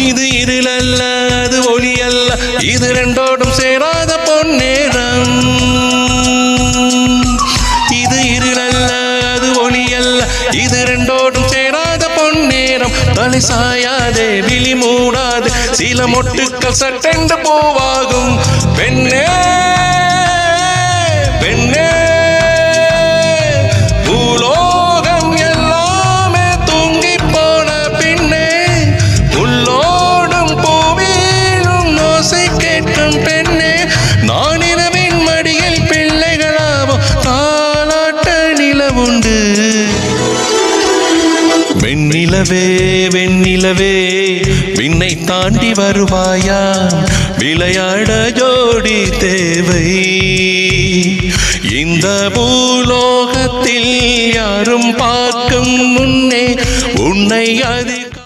இது இருளல்ல அது ஒளி அல்ல, இது ரெண்டோடும் சேராத பொன்னேரம். இது இருளல்ல அது ஒளி அல்ல, இது ரெண்டோடும் சேராத பொன்னேரம். தலை சாயாதே விழி மூடாது, சில மொட்டுக்கள் சட்டென்று பூவாகும். பெண்ணே பெண்ணே பூலோகம் எல்லாமே தூங்கி போன பின்னே, உள்ளோடும் பூவிலும் ஓசை கேட்கும் பெண்ணே. நான் இரவின் மடியில் பிள்ளைகளாவோ தாலாட்ட நிலவுண்டு. வெண்ணிலவே வெண்ணிலவே விண்ணை தாண்டி வருவாயா, விளையாட ஜோடி தேவை. இந்த பூலோகத்தில் யாரும் பார்க்கும் முன்னே உன்னை அதிக